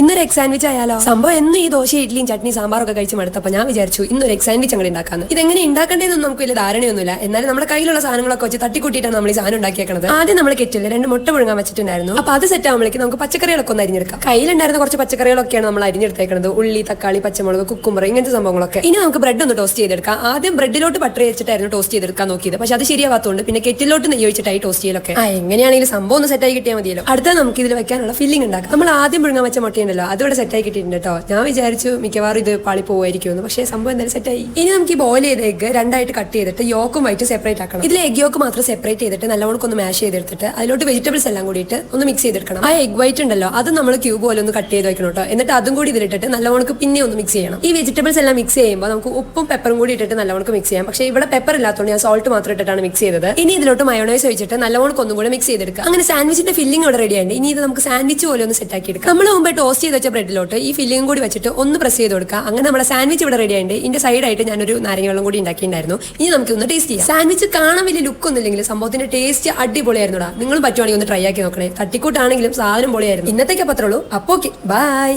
ഇന്നൊരു egg sandwich ആയാലോ? സംഭവം എന്നും ഈ ദോശ ഇഡ്ലിയും ചട്നി സാമ്പാറൊക്കെ കഴിച്ച് മടുത്തപ്പോൾ ഞാൻ വിചാരിച്ചു ഇന്നൊരു എഗ് സാൻഡ്വിച്ച് അങ്ങനെ ഉണ്ടാക്കാന്ന്. ഇതെങ്ങനെ ഉണ്ടാക്കേണ്ടതെന്ന് നമുക്ക് വലിയ ധാരണയൊന്നുമില്ല. എന്നാലും നമ്മുടെ കയ്യിലുള്ള സാധനങ്ങളൊക്കെ വെച്ച് തട്ടിക്കൂട്ടിയിട്ടാണ് നമ്മൾ ഈ സാധനം ഉണ്ടാക്കിയേക്കുന്നത്. ആദ്യം നമ്മൾ കെറ്റിൽ 2 മുട്ട പുഴുങ്ങാൻ വെച്ചിട്ടുണ്ടായിരുന്നു. അപ്പൊ അത് സെറ്റ് ആകുമ്പോഴേക്ക് നമുക്ക് പച്ചക്കറികളൊക്കെ ഒന്ന് അരിഞ്ഞെടുക്കാം. കയ്യിലുണ്ടായിരുന്ന കുറച്ച് പച്ചക്കറികളൊക്കെയാണ് നമ്മൾ അരിഞ്ഞെടുത്തേക്കുന്നത്. ഉള്ളി, തക്കാളി, പച്ചമുളക്, കുക്കുമ്പർ, ഇങ്ങനത്തെ സംഭവങ്ങളൊക്കെ. ഇനി നമുക്ക് ബ്രെഡ് ഒന്ന് ടോസ്റ്റ് ചെയ്തെടുക്കാം. ആദ്യം ബ്രെഡിലോട്ട് ബട്ടർ വെച്ചിട്ടായിരുന്നു ടോസ്റ്റ് ചെയ്തെടുക്കാൻ നോക്കിയത്. പക്ഷെ അത് ശരിയാവാത്തതുകൊണ്ട് പിന്നെ കെറ്റിലോട്ട് നെയ്യ് ഒഴിച്ചിട്ടായി ടോസ്റ്റ് ചെയ്യലൊക്കെ. എങ്ങനെയാണെങ്കിലും സംഭവം ഒന്ന് സെറ്റായി കിട്ടിയാൽ മതിയല്ലോ. അടുത്ത നമുക്ക് ഇതിൽ വെക്കാനുള്ള ഫില്ലിംഗ് ഉണ്ടാക്കാം. നമ്മൾ ആദ്യം പുഴുങ്ങാൻ വെച്ച മുട്ടയുണ്ടല്ലോ, അതിവിടെ സെറ്റായി കിട്ടിയിട്ടുണ്ട് കേട്ടോ. ഞാൻ വിചാരിച്ചു മിക്കവാറും ഇത് പാളി പോകുമായിരിക്കും, പക്ഷേ സംഭവം എന്തായാലും സെറ്റായി. ഇനി നമുക്ക് ഈ ബോയിൽ ചെയ്ത എഗ് രണ്ടായിട്ട് കട്ട് ചെയ്തിട്ട് യോക്കും വൈറ്റ് സെപ്പറേറ്റ് ആക്കണം. ഇതിൽ എഗ് യോക്ക് മാത്രം സെപ്പറേറ്റ് ചെയ്തിട്ട് നല്ലവണ്ണം ഒന്ന് മാഷ് ചെയ്തെടുത്തിട്ട് അതിലോട്ട് വെജിറ്റബിൾസ് എല്ലാം കൂടിയിട്ട് ഒന്ന് മിക്സ് ചെയ്തെടുക്കണം. ആ എഗ് വൈറ്റ് ഉണ്ടല്ലോ, അത് നമ്മൾ ക്യൂബ് പോലെ ഒന്ന് കട്ട് ചെയ്ത് വെക്കണം കേട്ടോ. എന്നിട്ട് അതും കൂടി ഇതിലിട്ടിട്ട് നല്ലവണ്ണം പിന്നെ ഒന്ന് മിക്സ് ചെയ്യണം. ഈ വെജിറ്റബിൾസ് എല്ലാം മിക്സ് ചെയ്യുമ്പോൾ നമുക്ക് ഉപ്പും പെപ്പറും കൂടി ഇട്ടിട്ട് നല്ലവണ്ണം മിക്സ് ചെയ്യാം. പക്ഷേ ഇവിടെ പെപ്പർ ഇല്ലാത്തതുകൊണ്ട് ഞാൻ സോൾട്ട് മാത്രം ഇട്ടിട്ടാണ് മിക്സ് ചെയ്തത്. ഇനി ഇതിലോട്ട് മയോണൈസ് ഒഴിച്ചിട്ട് നല്ലവണ്ണം ഒന്നും കൂടെ മിക്സ് ചെയ്തെടുക്കുക. അങ്ങനെ സാൻഡ്വിച്ചിന്റെ ഫില്ലിംഗ് ഇവിടെ റെഡി ആയിട്ട് ഇനി ഇത് നമുക്ക് സാൻഡ്വിച്ച് പോലെ ഒന്ന് സെറ്റ് ആക്കി എടുക്കാം. നമ്മൾ മുമ്പ് ടോസ്റ്റ് ചെയ്ത് വെച്ച ബ്രെഡിലോട്ട് ഈ ഫില്ലിംഗ് കൂടി വെച്ചിട്ട് ഒന്ന് പ്രസ് ചെയ്ത് കൊടുക്കുക. അങ്ങനെ നമ്മുടെ സാൻഡ്വിച്ച് ഇവിടെ റെഡി ആയിട്ട് ഇതിന്റെ സൈഡായിട്ട് ഞാനൊരു നാരങ്ങ വെള്ളം കൂടി ഉണ്ടാക്കിയിട്ടുണ്ടായിരുന്നു. ഇനി നമുക്ക് ഒന്ന് ടേസ്റ്റ് ചെയ്യാം. സാൻഡ്വിച്ച് കാണാൻ വലിയ ലുക്ക് ഒന്നും ഇല്ലെങ്കിൽ സംഭവത്തിന്റെ ടേസ്റ്റ് അടിപൊളിയായിരുന്നുടാ. നിങ്ങൾ പറ്റുവാണെങ്കിൽ ഒന്ന് ട്രൈ ആക്കി നോക്കണേ. തട്ടിക്കൂട്ടാണെങ്കിലും സാധനം പൊളിയായിരുന്നു. ഇന്നത്തേക്ക് അത്രേ ഉള്ളൂ. അപ്പോ ഓക്കെ, ബൈ.